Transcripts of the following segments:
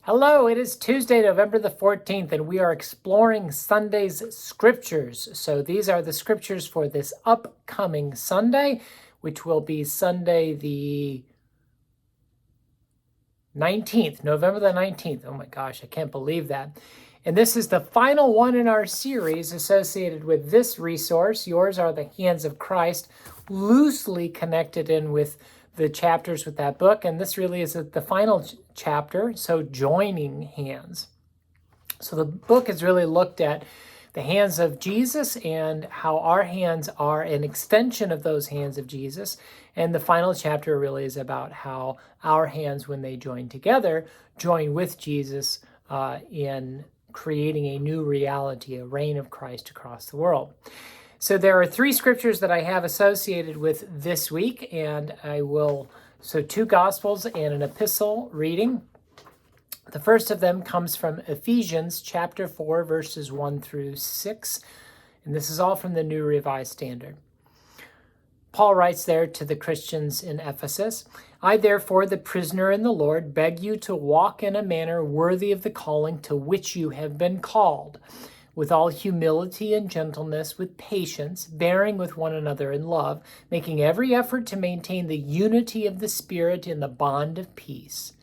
Hello, it is Tuesday, November the 14th, and we are exploring Sunday's scriptures. So these are the scriptures for this upcoming Sunday, which will be Sunday the 19th, November the 19th. Oh my gosh, I can't believe that. And this is the final one in our series associated with this resource. Yours are the hands of Christ, loosely connected in with the chapters with that book. And this really is the final chapter, so joining hands. So the book has really looked at the hands of Jesus and how our hands are an extension of those hands of Jesus. And the final chapter really is about how our hands, when they join together, join with Jesus in creating a new reality, a reign of Christ across the world. So there are three scriptures that I have associated with this week, and so two Gospels and an epistle reading. The first of them comes from Ephesians chapter 4, verses 1 through 6, and this is all from the New Revised Standard. Paul writes there to the Christians in Ephesus, "I therefore, the prisoner in the Lord, beg you to walk in a manner worthy of the calling to which you have been called, with all humility and gentleness, with patience, bearing with one another in love, making every effort to maintain the unity of the Spirit in the bond of peace.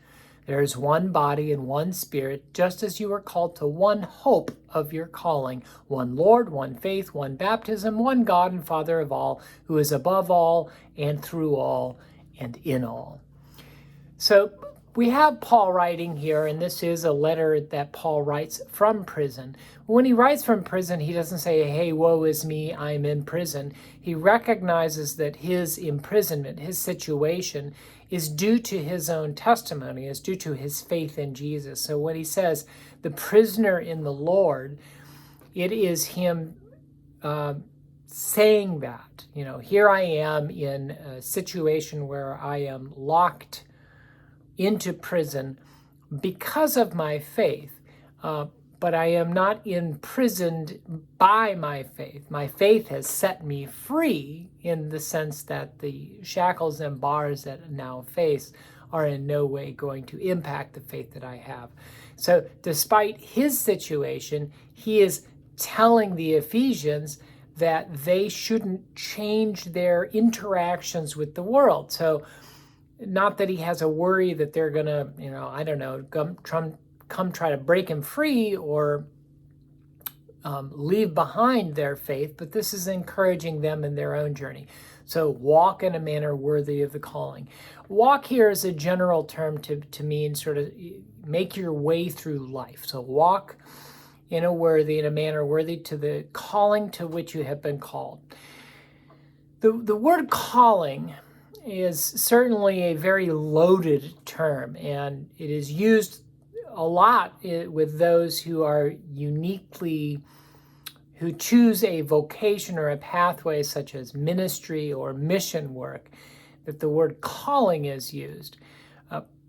There is one body and one Spirit, just as you are called to one hope of your calling, one Lord, one faith, one baptism, one God and Father of all, who is above all and through all and in all." So we have Paul writing here, and this is a letter that Paul writes from prison. When he writes from prison, he doesn't say, "Hey, woe is me, I'm in prison." He recognizes that his imprisonment, his situation, is due to his own testimony, is due to his faith in Jesus. So when he says, the prisoner in the Lord, it is him saying that, here I am in a situation where I am locked into prison because of my faith, but I am not imprisoned by my faith. My faith has set me free in the sense that the shackles and bars that I now face are in no way going to impact the faith that I have. So despite his situation, he is telling the Ephesians that they shouldn't change their interactions with the world. So not that he has a worry that they're going to, come try to break him free or leave behind their faith, but this is encouraging them in their own journey. So walk in a manner worthy of the calling. Walk here is a general term to mean sort of make your way through life. So walk in a manner worthy to the calling to which you have been called. The word calling is certainly a very loaded term, and it is used a lot with those who choose a vocation or a pathway such as ministry or mission work, that the word calling is used.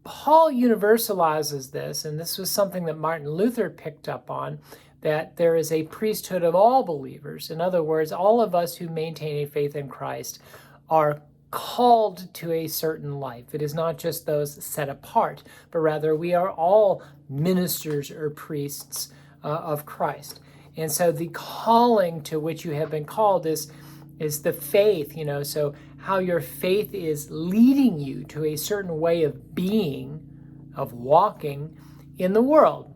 Paul universalizes this, and this was something that Martin Luther picked up on, that there is a priesthood of all believers. In other words, all of us who maintain a faith in Christ are called to a certain life. It is not just those set apart, but rather we are all ministers or priests of Christ. And so the calling to which you have been called is the faith, so how your faith is leading you to a certain way of being, of walking in the world.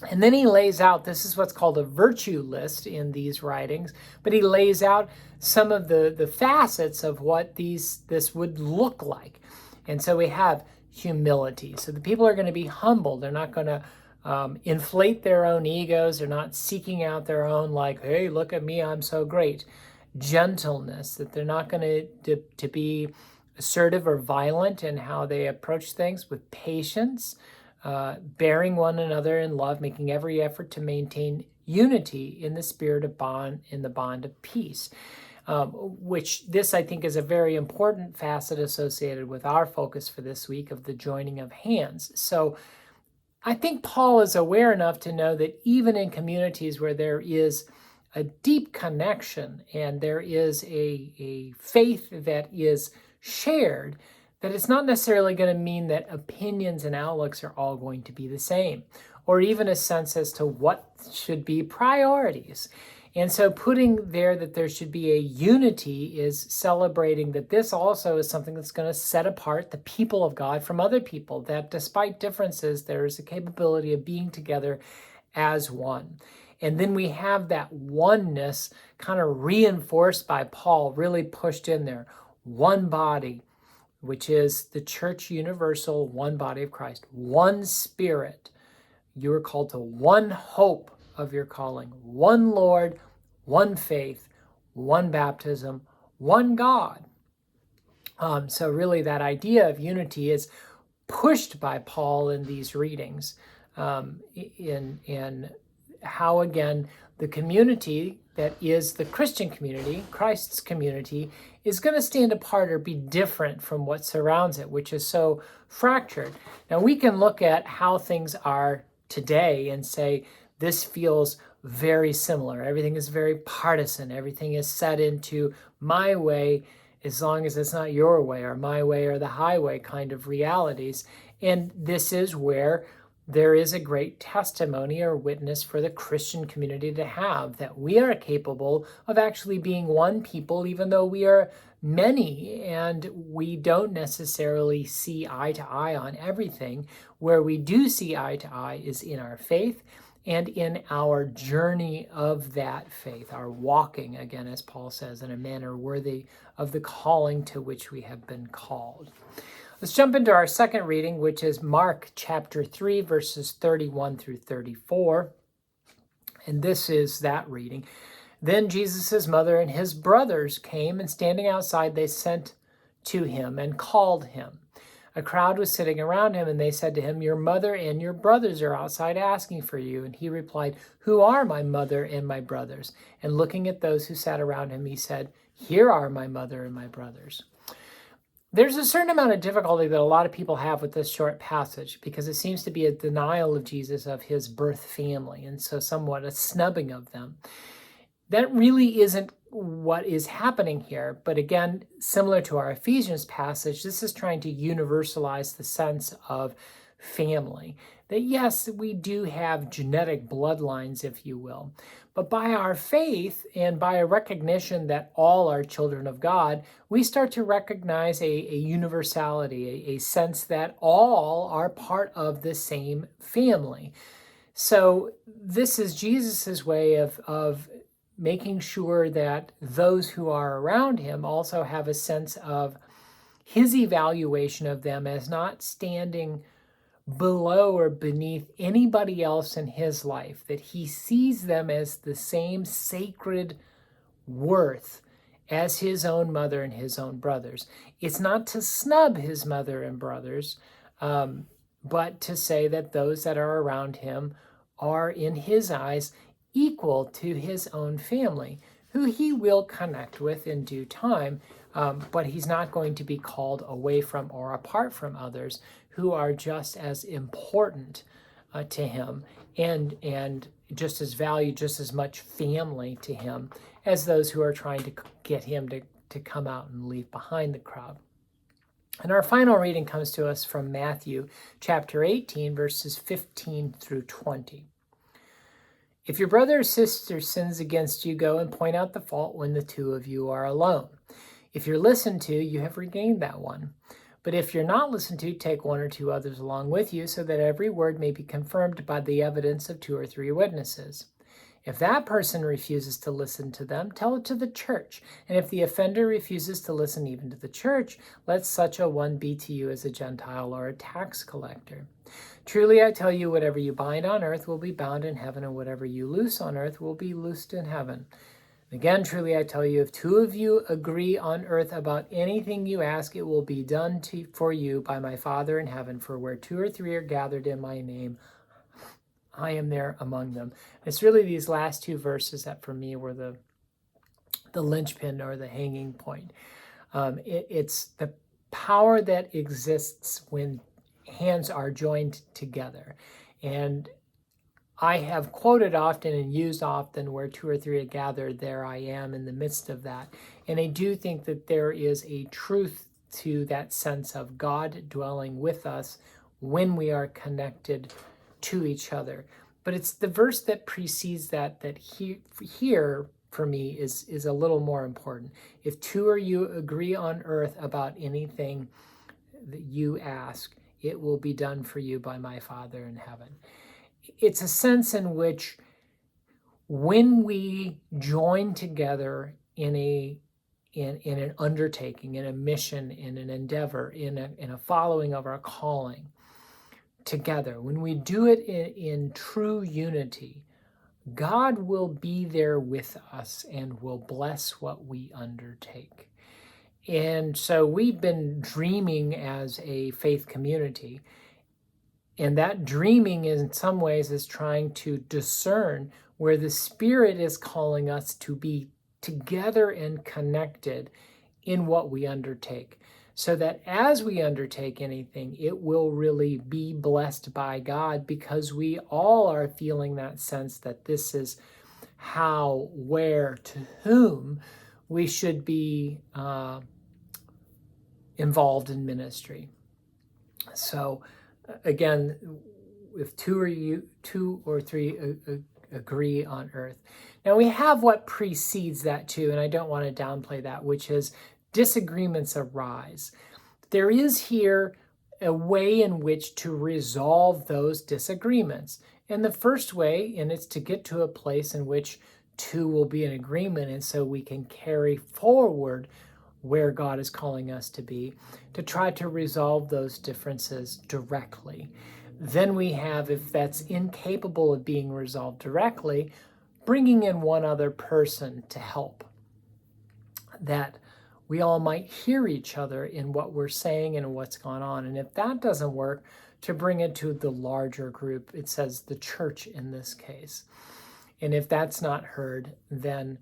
And then he lays out, this is what's called a virtue list in these writings, but he lays out some of the facets of what this would look like. And so we have humility. So the people are going to be humble. They're not going to inflate their own egos. They're not seeking out their own, like, hey, look at me, I'm so great. Gentleness, that they're not going to be assertive or violent in how they approach things, with patience, bearing one another in love, making every effort to maintain unity in the spirit of bond, in the bond of peace. Which this, I think, is a very important facet associated with our focus for this week of the joining of hands. So I think Paul is aware enough to know that even in communities where there is a deep connection and there is a faith that is shared, that it's not necessarily going to mean that opinions and outlooks are all going to be the same, or even a sense as to what should be priorities. And so putting there that there should be a unity is celebrating that this also is something that's going to set apart the people of God from other people, that despite differences, there is a capability of being together as one. And then we have that oneness kind of reinforced by Paul, really pushed in there. One body, which is the church universal, one body of Christ, one spirit. You are called to one hope of your calling, one Lord, one faith, one baptism, one God. So really that idea of unity is pushed by Paul in these readings, in how, again, the community that is the Christian community, Christ's community, is going to stand apart or be different from what surrounds it, which is so fractured. Now, we can look at how things are today and say, this feels very similar. Everything is very partisan. Everything is set into my way, as long as it's not your way or my way or the highway kind of realities. And this is where there is a great testimony or witness for the Christian community to have, that we are capable of actually being one people, even though we are many and we don't necessarily see eye to eye on everything. Where we do see eye to eye is in our faith and in our journey of that faith, our walking, again, as Paul says, in a manner worthy of the calling to which we have been called. Let's jump into our second reading, which is Mark chapter 3, verses 31 through 34. And this is that reading. Then Jesus' mother and his brothers came, and standing outside, they sent to him and called him. A crowd was sitting around him, and they said to him, "Your mother and your brothers are outside asking for you." And he replied, "Who are my mother and my brothers?" And looking at those who sat around him, he said, "Here are my mother and my brothers." There's a certain amount of difficulty that a lot of people have with this short passage, because it seems to be a denial of Jesus, of his birth family, and so somewhat a snubbing of them. That really isn't what is happening here. But again, similar to our Ephesians passage, this is trying to universalize the sense of family. That yes, we do have genetic bloodlines, if you will, but by our faith and by a recognition that all are children of God, we start to recognize a universality, a sense that all are part of the same family. So this is Jesus's way of making sure that those who are around him also have a sense of his evaluation of them as not standing below or beneath anybody else in his life, that he sees them as the same sacred worth as his own mother and his own brothers. It's not to snub his mother and brothers, but to say that those that are around him are, in his eyes, equal to his own family, who he will connect with in due time, but he's not going to be called away from or apart from others who are just as important to him and just as valued, just as much family to him as those who are trying to get him to come out and leave behind the crowd. And our final reading comes to us from Matthew chapter 18, verses 15 through 20. If your brother or sister sins against you, go and point out the fault when the two of you are alone. If you're listened to, you have regained that one. But if you're not listened to, take one or two others along with you, so that every word may be confirmed by the evidence of 2 or 3 witnesses. If that person refuses to listen to them, tell it to the church. And if the offender refuses to listen even to the church, let such a one be to you as a Gentile or a tax collector. Truly I tell you, whatever you bind on earth will be bound in heaven, and whatever you loose on earth will be loosed in heaven. Again, truly I tell you, if 2 of you agree on earth about anything you ask, it will be done for you by my Father in heaven. For where 2 or 3 are gathered in my name, I am there among them. It's really these last 2 verses that for me were the linchpin or the hanging point. It's the power that exists when hands are joined together. And I have quoted often and used often, where 2 or 3 are gathered, there I am in the midst of that. And I do think that there is a truth to that sense of God dwelling with us when we are connected to each other. But it's the verse that precedes that here for me is a little more important. If two or you agree on earth about anything that you ask, it will be done for you by my Father in heaven. It's a sense in which when we join together in an undertaking, in a mission, in an endeavor, in a following of our calling together, when we do it in true unity, God will be there with us and will bless what we undertake. And so we've been dreaming as a faith community, and that dreaming in some ways is trying to discern where the Spirit is calling us to be together and connected in what we undertake, so that as we undertake anything, it will really be blessed by God, because we all are feeling that sense that this is how, where, to whom we should be involved in ministry. So again, if two or three agree on earth. Now we have what precedes that too, and I don't want to downplay that, which is disagreements arise. There is here a way in which to resolve those disagreements. And the first way, and it's to get to a place in which two will be in agreement, and so we can carry forward where God is calling us to be, to try to resolve those differences directly. Then we have, if that's incapable of being resolved directly, bringing in one other person to help, that we all might hear each other in what we're saying and what's going on. And if that doesn't work, to bring it to the larger group. It says the church in this case. And if that's not heard, then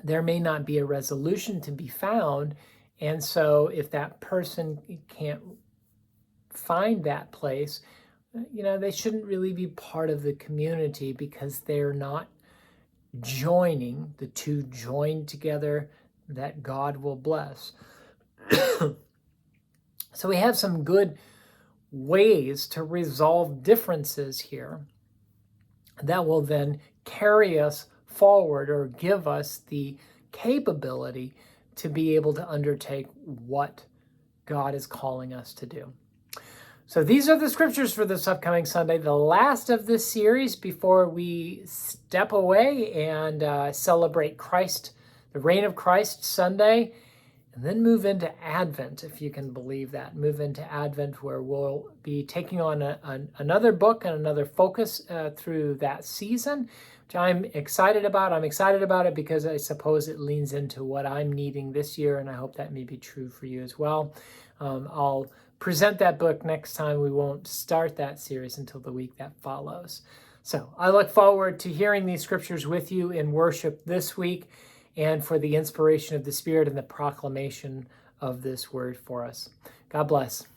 there may not be a resolution to be found. And so if that person can't find that place, they shouldn't really be part of the community, because they're not joining, the two joined together that God will bless. So we have some good ways to resolve differences here that will then carry us forward, or give us the capability to be able to undertake what God is calling us to do. So these are the scriptures for this upcoming Sunday, the last of this series before we step away and celebrate Christ, the reign of Christ Sunday, and then move into Advent, if you can believe that. Move into Advent, where we'll be taking on another book and another focus through that season, which I'm excited about. I'm excited about it because I suppose it leans into what I'm needing this year, and I hope that may be true for you as well. I'll present that book next time. We won't start that series until the week that follows. So I look forward to hearing these scriptures with you in worship this week, and for the inspiration of the Spirit and the proclamation of this word for us. God bless.